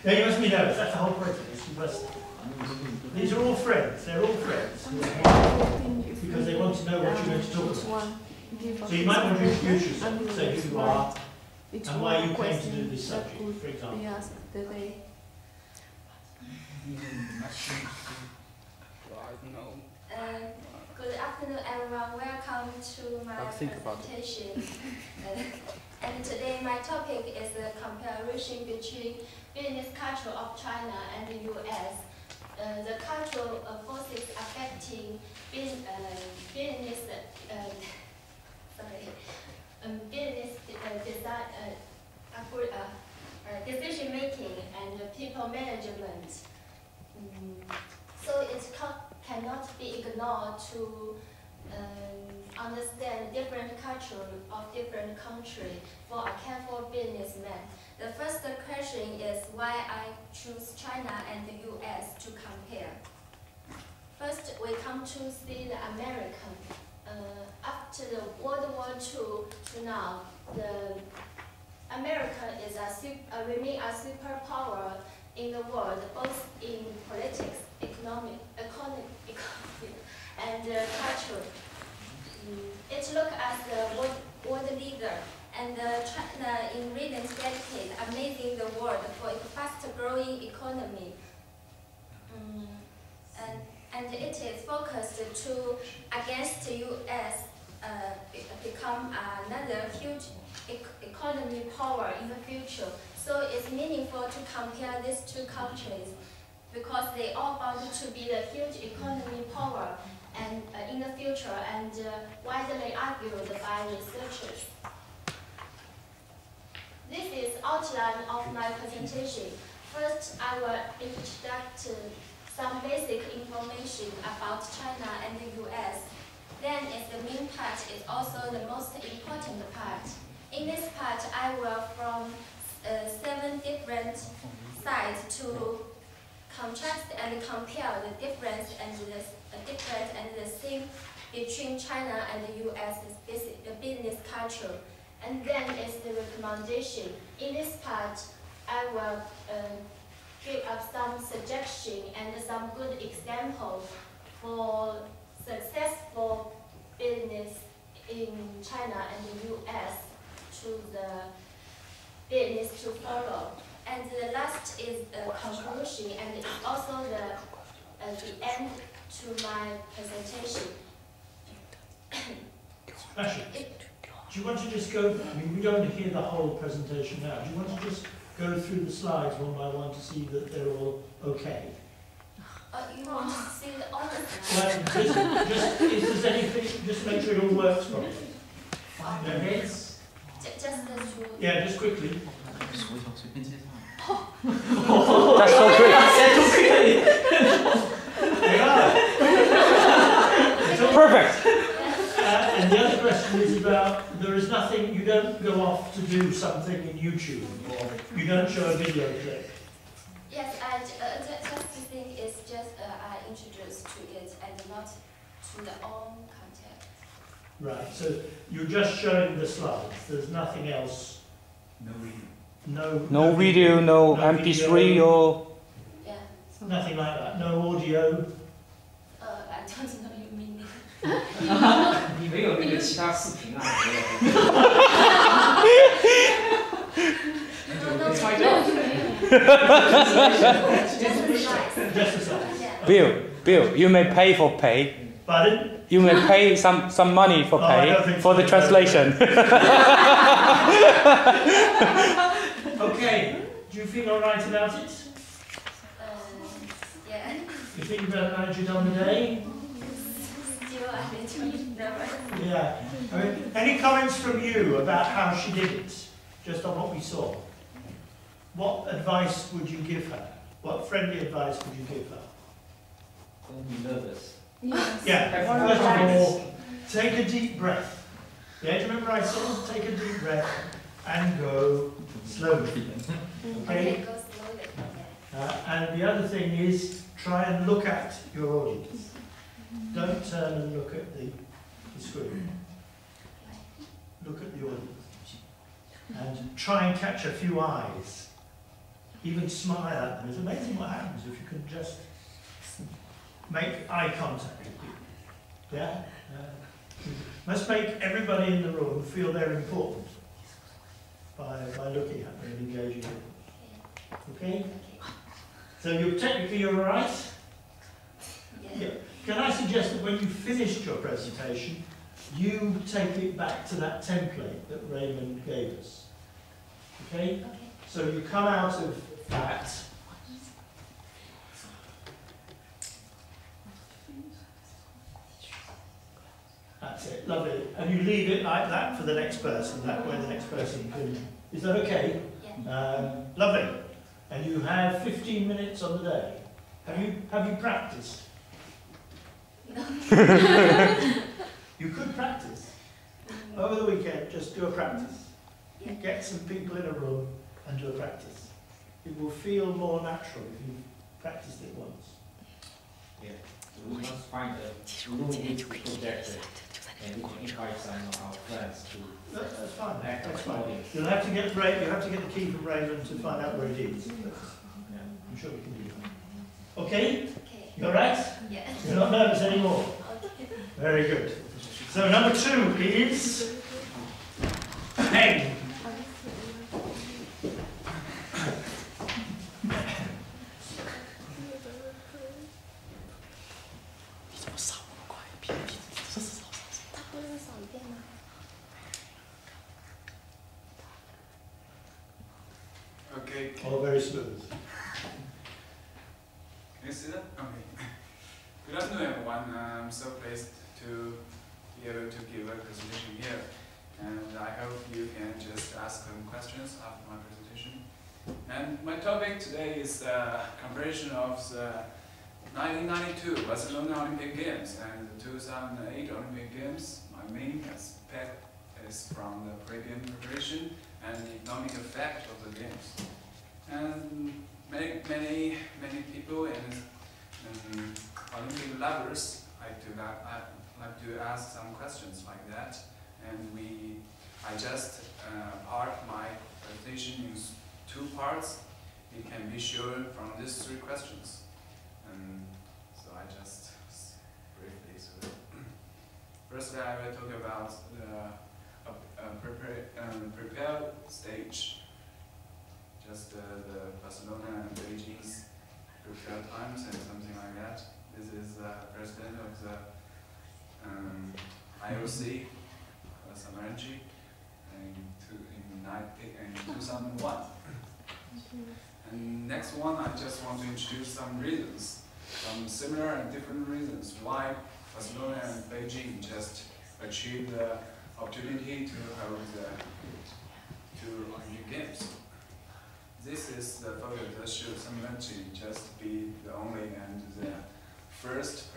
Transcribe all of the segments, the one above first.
No, you must be nervous. That's the whole point of this. These are all friends. They're all friends. Because they want to know what you're going to talk about. So you might want to introduce yourself, say who you are, and why you came to do this subject, for example. Good afternoon, everyone. Welcome to my presentation. And today my topic is the comparison between business culture of China and the US. The cultural forces affecting business decision making and people management. So it cannot be ignored to understand different culture of different countries for a careful businessman. The first question is why I choose China and the US to compare. First, we come to see the American. After the World War II to now, America is remain a superpower in the world, both in politics, economy, and culture. It looks as the world leader, and China in recent decades amazing the world for its fast-growing economy. And it is focused against the U.S. Become another huge economy power in the future. So it's meaningful to compare these two countries because they all bound to be the huge economy power and in the future and widely argued by researchers. This is outline of my presentation. First, I will introduce some basic information about China and the US. Then the main part is also the most important part. In this part, I will from 7 different sides to contrast and compare the difference and the same between China and the US business culture. And then is the recommendation. In this part, I will give up some suggestion and some good examples for successful business in China and the US to the business to follow. And the last is the conclusion, and it's also the end to my presentation. Do you want to just go, I mean, we don't want to hear the whole presentation now. Do you want to just go through the slides one by one to see that they're all okay? You want to see all of them? Well, just if there's anything, just make sure it all works properly. Your heads? Just the two. Yeah, just quickly. That's so quick. They are. Perfect. And the other question is about, there is nothing, you don't go off to do something in YouTube, or you don't show a video clip. Yes, just the thing is just I introduced to it and not to the own content. Right, so you're just showing the slides, there's nothing else? No video. No video, no MP3 video, or... Yeah. Nothing like that, no audio? I don't know you mean. 你没有那个其他视频啊？Just the slides. Bill, you may pay for pay. Pardon? You may pay some money for pay for the translation. Okay, do you feel all right about it? Yeah. You think you've managed it on the day? Still a little nervous. Yeah. I mean, any comments from you about how she did it, just on what we saw? What advice would you give her? What friendly advice would you give her? Don't be nervous. Yes. Yeah, first of all, take a deep breath. Yeah, do you remember I said take a deep breath and go slowly. Okay? Go slowly. And the other thing is try and look at your audience. Don't turn and look at the screen. Look at the audience. And try and catch a few eyes. even smile at them. It's amazing what happens if you can just make eye contact with people. Yeah? Must make everybody in the room feel they're important by looking at them and engaging with them. Okay? So you're all right? Yeah. Can I suggest that when you've finished your presentation, you take it back to that template that Raymond gave us? Okay? So you come out of that. That's it, lovely. And you leave it like that for the next person, that way the next person can... Is that okay? Yeah. Lovely. And you have 15 minutes on the day. Have you practiced? No. You could practice. Over the weekend, just do a practice. Yeah. Get some people in a room and do a practice. It will feel more natural if you've practiced it once. Yeah. We must find a room projector and we can invite some of our friends to. That's fine. Act That's as fine. audience. You'll have to get the key from Raymond to find out where it is. I'm sure we can do that. Okay? Okay. You all right? Yeah. You're not nervous anymore. Okay. Very good. So number 2 is pain. Okay. All very smooth. Can you see that? Okay. Good afternoon, everyone. I'm so pleased to be able to give a presentation here. And I hope you can just ask some questions after my presentation. And my topic today is comparison of the 1992 Barcelona Olympic Games and the 2008 Olympic Games. My main aspect is from the pre-game preparation and the economic effect of the games. And many people and Olympic lovers like to ask some questions like that. And I just part my presentation in 2 parts. It can be shown from these 3 questions. And so I just briefly. So firstly, I will talk about the prepare stage. Just the Barcelona and Beijing's prepare times and something like that. This is the president of the IOC, Samaranchi, in 2001. And next one, I just want to introduce some reasons, some similar and different reasons why Barcelona and Beijing just achieved the opportunity to hold the 2 Olympic Games. This is the photo that shows Samaranchi just be the only and the first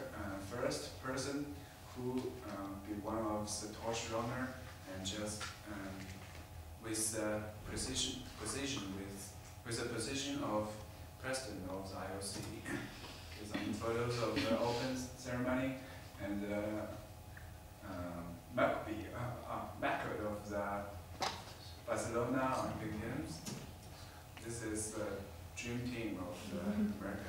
person who be one of the torch runner and just with the position of president of the IOC. Some photos of the open ceremony and record of the Barcelona Olympic Games. This is the dream team of America.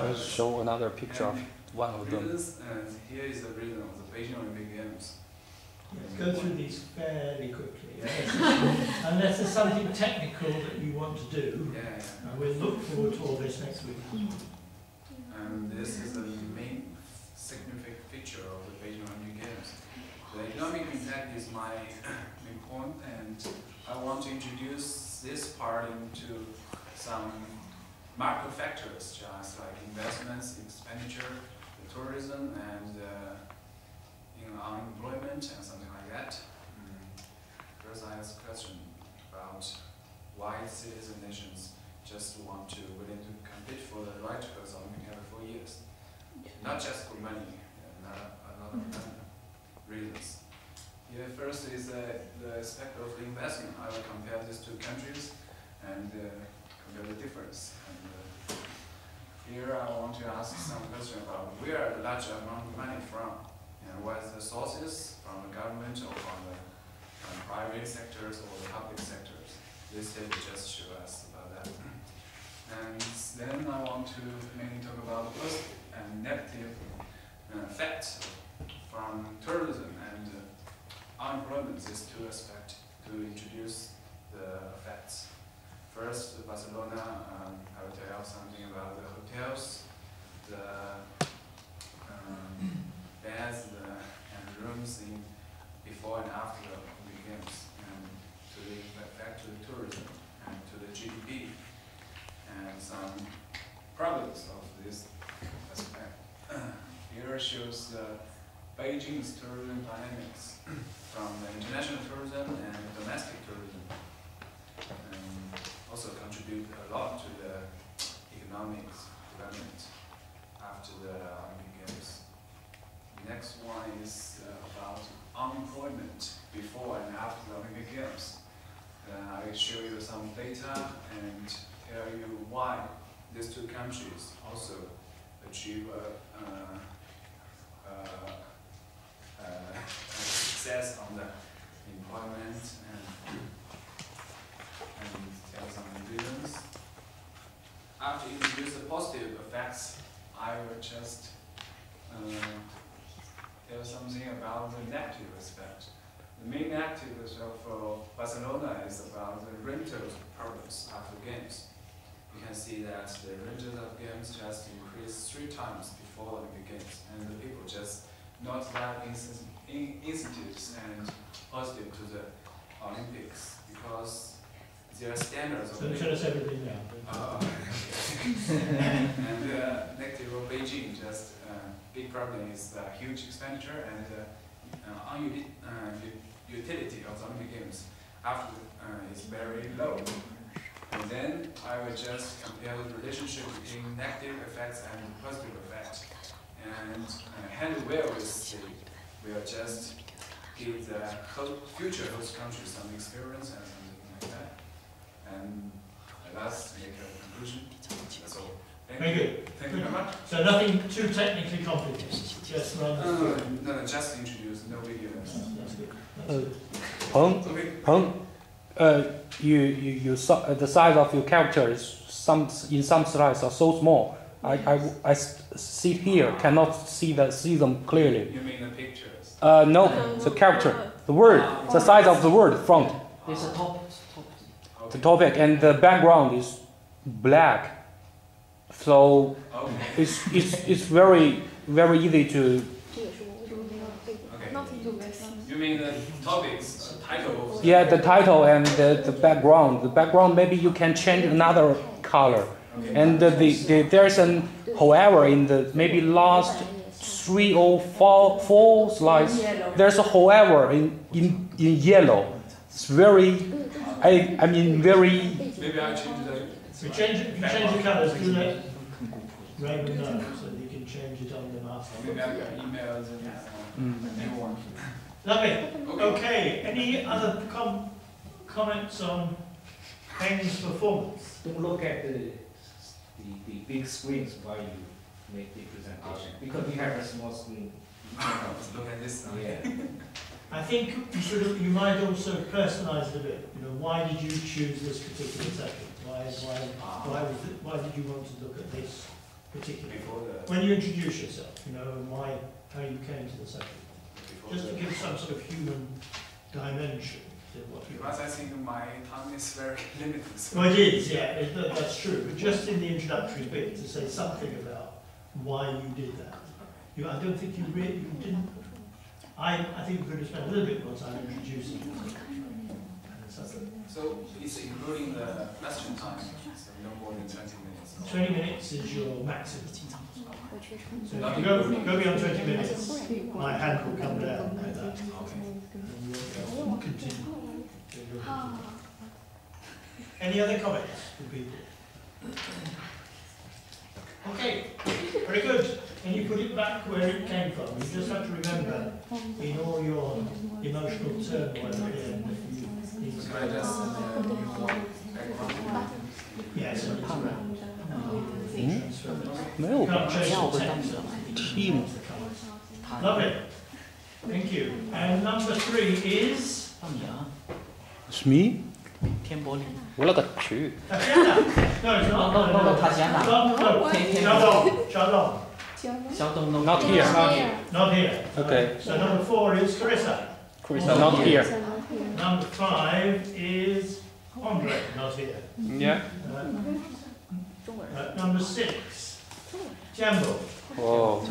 I'll show another picture of one of them. And here is the reason of the Beijing Olympic Games. Let's go through these fairly quickly. Unless there's something technical that you want to do. Yeah. And we'll look forward to all this next week. And this is the main significant feature of the Beijing Olympic Games. The economic impact is my main point, and I want to introduce this part into some macro factors, just like investments, expenditure, the tourism, and unemployment, and something like that. First, I ask a question about why cities and nations just willing to compete for the right to host Olympic every 4 years. Not just for money, not a lot of reasons. Here, first is the aspect of the investment. I will compare these 2 countries and compare the difference. And here, I want to ask some question about where the large amount of money from, and what are the sources from the government or from the private sectors or the public sectors. this table just show us about that. And then I want to mainly talk about the positive and negative effects from tourism and unemployment. These two aspects to introduce the effects. First, Barcelona, I will tell you something about the hotels, the beds and rooms in before and after the Olympic Games, and to the effect to the tourism and to the GDP, and some problems of this aspect. Here shows Beijing's tourism dynamics from the international tourism and domestic tourism. Also contribute a lot to the economic development after the Olympic Games. Next one is about unemployment before and after the Olympic Games. I will show you some data and tell you why these two countries also achieve success on the employment and tell some reasons. After introduce the positive effects, I will just tell something about the negative aspect. The main negative aspect for Barcelona is about the rental problems after games. You can see that the rentals of games just increased 3 times before Olympic Games, and the people just not that incentives and positive to the Olympics because their standards of Don't tell us everything now. And negative of Beijing, just big problem is the huge expenditure and utility of the Olympic Games after is very low. And then I will just compare the relationship between negative effects and positive effects. And handle well with the, will just give the future host countries some experience and something like that. And let's make a conclusion. That's all. Very good. Thank you very much. So nothing too technically complicated. Just run. No, just introduce, no video. That's good. Peng, you saw the size of your characters. In some slides are so small. I sit here, cannot see them clearly. You mean the pictures? No, the character, the word, the size of the word front. There's a topic. The topic and the background is black, so it's very easy to. You mean the topics, title? Yeah, the title and the background. The background maybe you can change another color. Okay. And there's an however in the maybe last 3 or 4 slides. There's a however in yellow. It's very, I mean very. Maybe I change the. If you change the colours, do let Raymond know so that he can change it on the master. Maybe I got emails and everyone. Lovely. Okay. Any other comments on Peng's performance? Don't look at the big screens while you make the presentation because we have a small screen. Look at this now. Yeah. I think you might also personalise it a bit. You know, why did you choose this particular session? Why did you want to look at this particular? When you introduce yourself, you know, and how you came to the session, just to give some sort of human dimension to what you. Because I think my time is very limited. So. Well, it is, yeah, that's true. But just in the introductory bit, to say something about why you did that. I don't think you didn't. I think we could have spent a little bit more time introducing it. So it's including the question time, so no more than 20 minutes. 20 minutes is your maximum. So if you go beyond 20 minutes, my hand will come down like that. Okay. And we'll continue. Any other comments from people? Okay, very good. And you put it back where it came from. You just have to remember, in all your emotional turmoil at the end, Can I just yes, it's around. No. Can't change the text. Team. Lovely. Thank you. And number 3 is? It's me. 我勒个去！ Tatiana. No, it's not. No, Tatiana. Xiaodong. Not here. Not here. Okay. So number 4 is Carissa. Carissa, not here. Number 5 is Andre, not here. Yeah. Number 6, Jambo. Oh.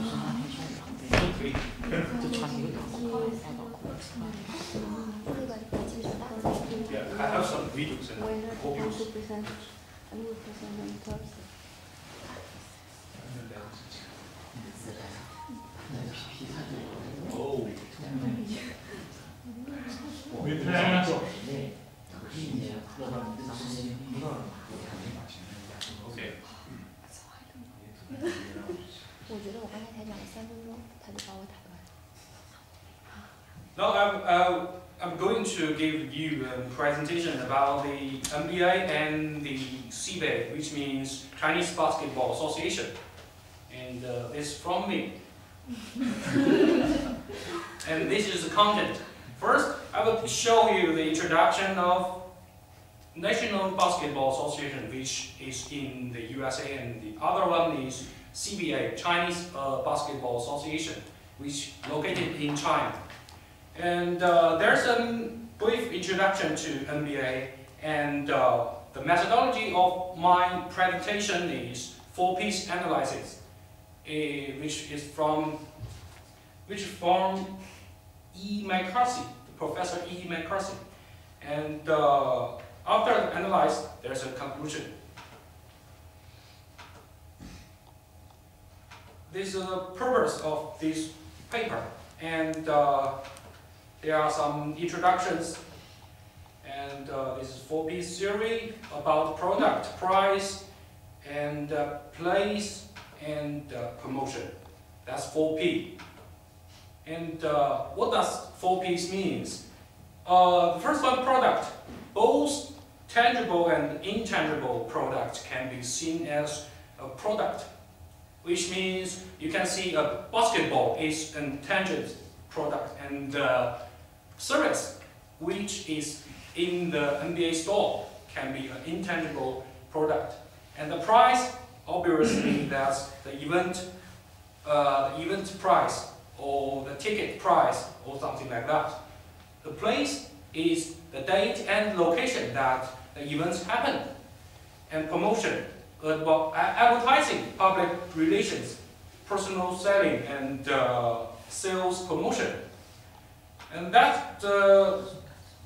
Yeah, I have some videos and audios. Oh. Repair. Okay. Now I'm going to give you a presentation about the NBA and the CBA, which means Chinese Basketball Association. And this from me. And this is the content. First, I will show you the introduction of National Basketball Association, which is in the USA, and the other one is CBA, Chinese Basketball Association, which is located in China. And there's a brief introduction to NBA, and the methodology of my presentation is 4-piece analysis, which is from E. McCarthy, Professor E. McCarthy. And after the analysis, there's a conclusion. This is the purpose of this paper, and there are some introductions, and this is 4-piece theory about product, price, and place, and promotion. That's 4P. And what does 4Ps means? The first one, product. Both tangible and intangible products can be seen as a product, which means you can see a basketball is an tangible product, and service, which is in the NBA store, can be an intangible product. And the price, obviously, that's the event price, or the ticket price, or something like that. The place is the date and location that the events happen. And promotion, advertising, public relations, personal selling, and sales promotion. And that's the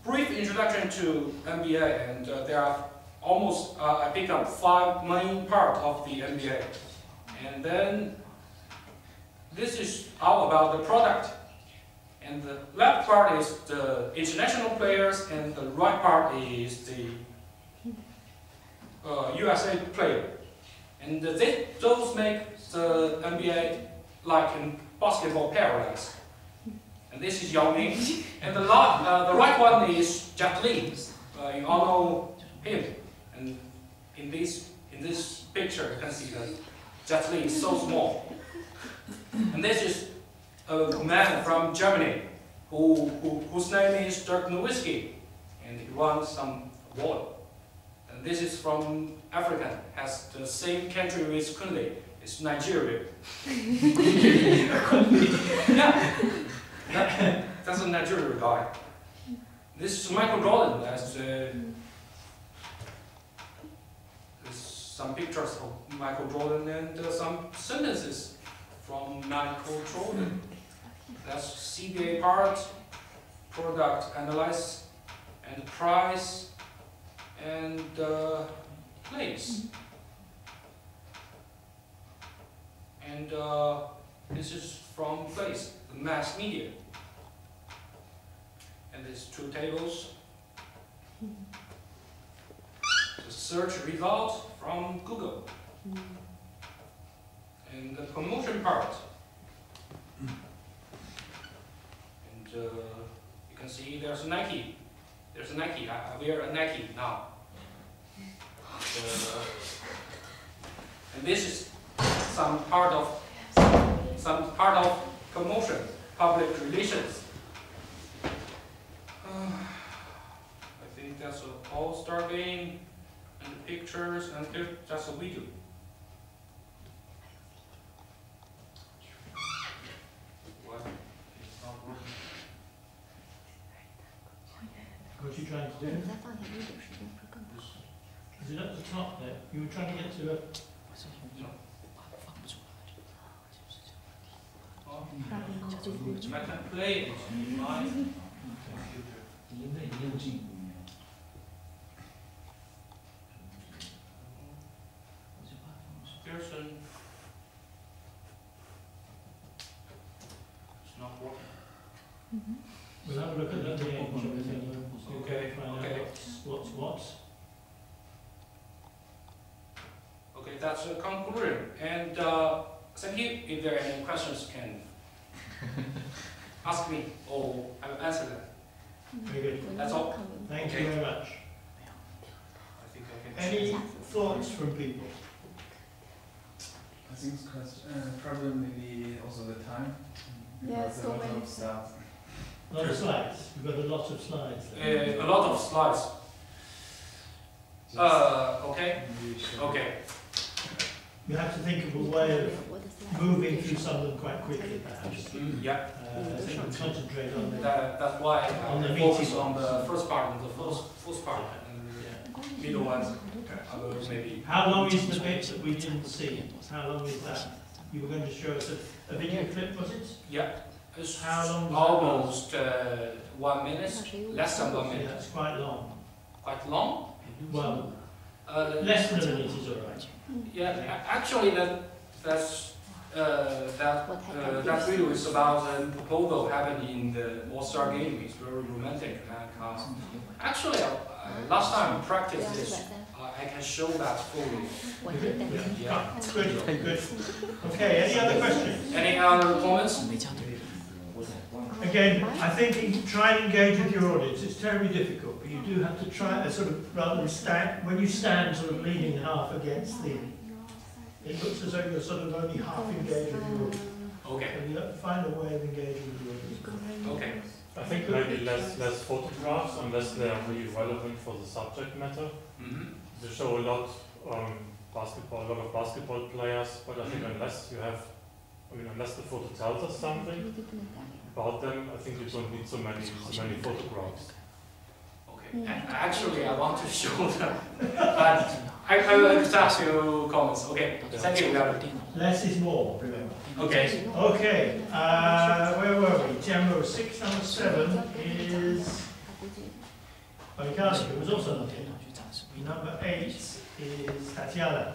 brief introduction to MBA, and there are almost, I pick up 5 main parts of the MBA. And then this is all about the product. And the left part is the international players, and the right part is the USA player. And those make the NBA like a basketball paradise. And this is Yao Ming. And the right one is Jet Li. You all know him. And in this picture, you can see that Jet Li is so small. And this is a man from Germany whose name is Dirk Nowitzki, and he won some award. And this is from Africa, has the same country with Kunle. It's Nigeria. Yeah, that's a Nigerian guy. This is Michael Jordan. There's some pictures of Michael Jordan and some sentences from Michael Jordan. That's CBA part, product analysis, and price, and place. And this is from place, the mass media. And these 2 tables. The search results from Google. And the promotion part. And you can see there's a Nike. There's a Nike. I wear a Nike now. And this is some part of promotion, public relations. I think that's an all-star game. pictures, and there's just a video. What? It's not working. What are you trying to do? Is it at the top there? You were trying to get to a... I can play it on my computer. Pearson. It's not working. We'll have a look at that at the end, shall we say? Okay, Find out okay. what's what. Okay, that's a conclusion. And thank you. If there are any questions, you can ask me or I will answer them. Very good. That's all. Thank Okay. you very much. I think I can. Any thoughts from people? I think it's problem maybe also the time. Yeah, Because so a lot many of stuff. A lot of slides. We've got a lot of slides. A lot of slides. Okay. Maybe should- Okay. You have to think of a way of moving through some of them quite quickly, perhaps. Yeah. I think we'll concentrate on the... That's why On the I focus meeting on the ones. first part and the first part and the middle ones. I will maybe. How long is the bit that we didn't see? How long is that? You were going to show us a video clip, was it? Yeah. It's How long was that? almost 1 minute, less than 1 Yeah, minute. that's quite long. Quite long. Well, Uh, less than a minute is all right. Yeah, actually that video is about a proposal happened in the All-Star game. It's very romantic. And, actually, last time I practiced this, I can show that for you. Yeah. Good, good. Okay, any other questions? Any other comments? Again, I think try and engage with your audience. It's terribly difficult, but you do have to try, sort of, rather than stand, when you stand sort of leaning half against the, it looks as though you're sort of only half engaged with your audience. Okay. And you have to find a way of engaging with your audience. Okay. I think maybe less photographs unless they are really relevant for the subject matter. Mm-hmm. They show a lot basketball, a lot of basketball players, but I think unless you have, unless the photo tells us something about them, I think you don't need so many photographs. Okay. Actually, I want to show them, but I will accept your comments. Okay. Thank you. Less is more, remember. Okay. Okay, where were we? Demo 6, number 7 is Oikani, who was also not here. Number 8 is Tatiana.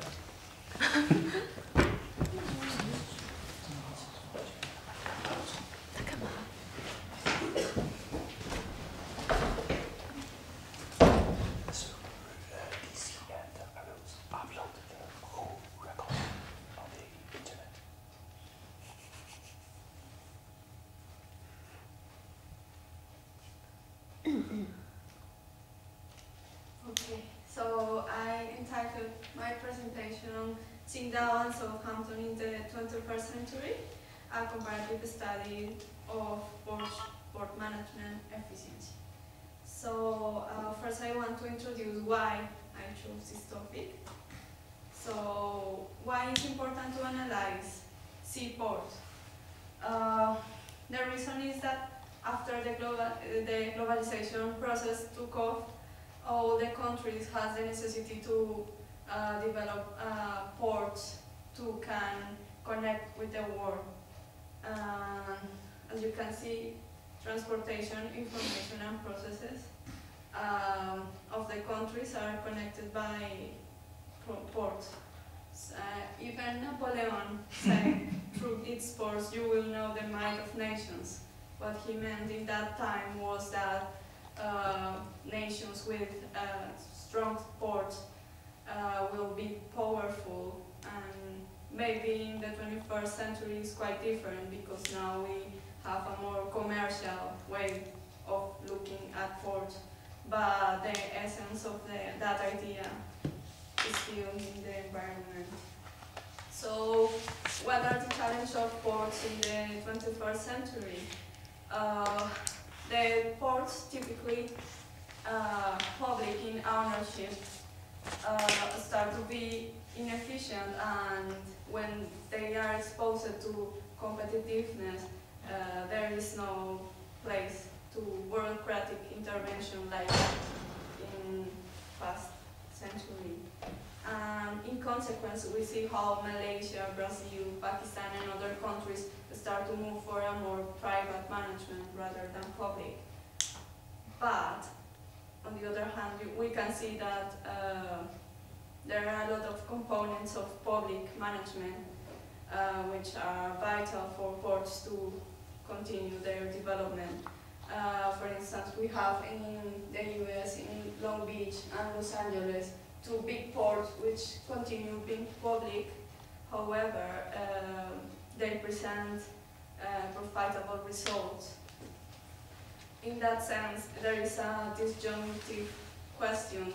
Okay, so I entitled my presentation on Qingdao and Southampton in the 21st century, a comparative study of port management efficiency. So first I want to introduce why I chose this topic. So why it's important to analyze seaports? The reason is that after the globalization process took off, all the countries has the necessity to develop ports to can connect with the world. As you can see, transportation, information and processes of the countries are connected by ports. Even Napoleon said, through its ports you will know the might of nations. What he meant in that time was that nations with strong ports will be powerful, and maybe in the 21st century is quite different because now we have a more commercial way of looking at ports, but the essence of that idea is still in the environment. So what are the challenges of ports in the 21st century? The ports typically public in ownership, start to be inefficient, and when they are exposed to competitiveness, there is no place to bureaucratic intervention like in past century. In consequence, we see how Malaysia, Brazil, Pakistan and other countries start to move for a more private management rather than public. But on the other hand, we can see that there are a lot of components of public management which are vital for ports to continue their development. For instance, we have in the US, in Long Beach and Los Angeles, 2 big ports which continue being public. However, they present profitable results. In that sense, there is a disjunctive question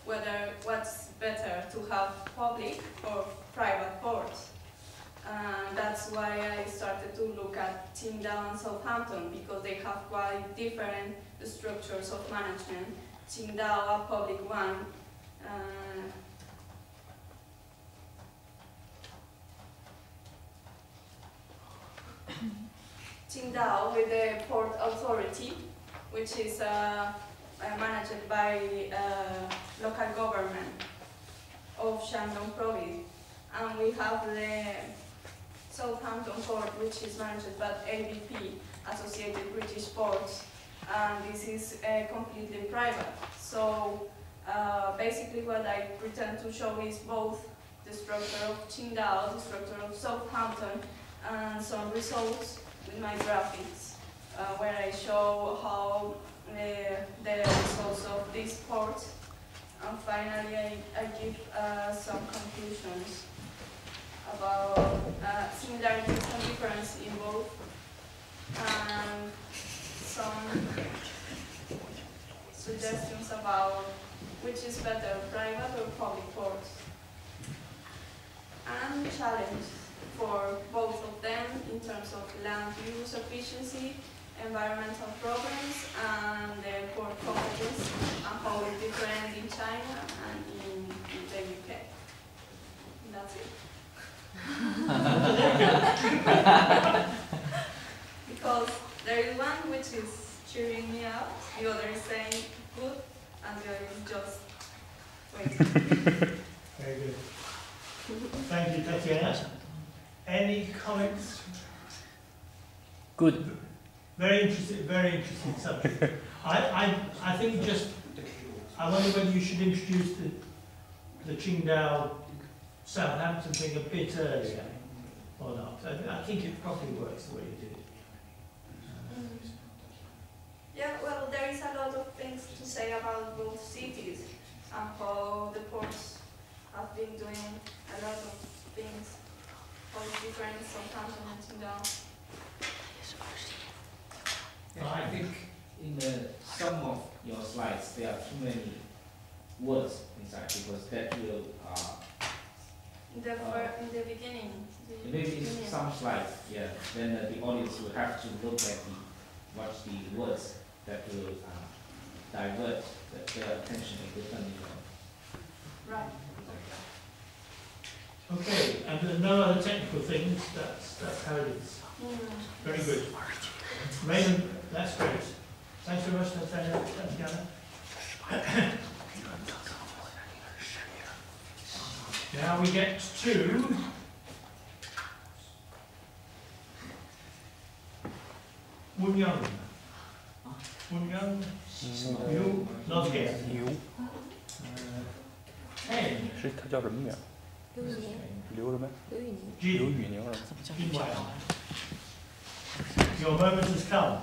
whether what's better to have public or private ports. That's why I started to look at Qingdao and Southampton, because they have quite different structures of management. Qingdao, a public one, Qingdao with the Port Authority, which is managed by local government of Shandong province. And we have the Southampton Port, which is managed by ABP, Associated British Ports, and this is completely private. So basically what I pretend to show is both the structure of Qingdao, the structure of Southampton, and some results with my graphics, where I show how the results of these ports, and finally I give some conclusions about similarities and difference in both, and some suggestions about which is better, private or public ports, and challenge for both of them in terms of land use efficiency, environmental problems, and the port competence, and how it's different in China and in the UK. And that's it. Because there is one which is cheering me up, the other is saying good, and the other is just waiting. Very good. Thank you, Tatiana. Any comments? Good. Very interesting subject. I think just, I wonder whether you should introduce the Qingdao Southampton thing a bit earlier or not. I think it probably works the way you did it. Yeah, well, there is a lot of things to say about both cities and how the ports have been doing a lot of things, how it's different Southampton and Qingdao. Yeah, I think in some of your slides there are too many words inside, because that will In the beginning. Maybe in some slides, yeah. Then the audience will have to look at watch the words that will divert their attention in different. Right. Okay, and no other technical things. That's how it is. Very good. Raymond, that's great. Thanks very much, Tatiana. Now we get to Wunyang. Wunyang, you, not here. 10. 是他叫什么名？刘什么？刘宇宁是吧？ Your moment has come.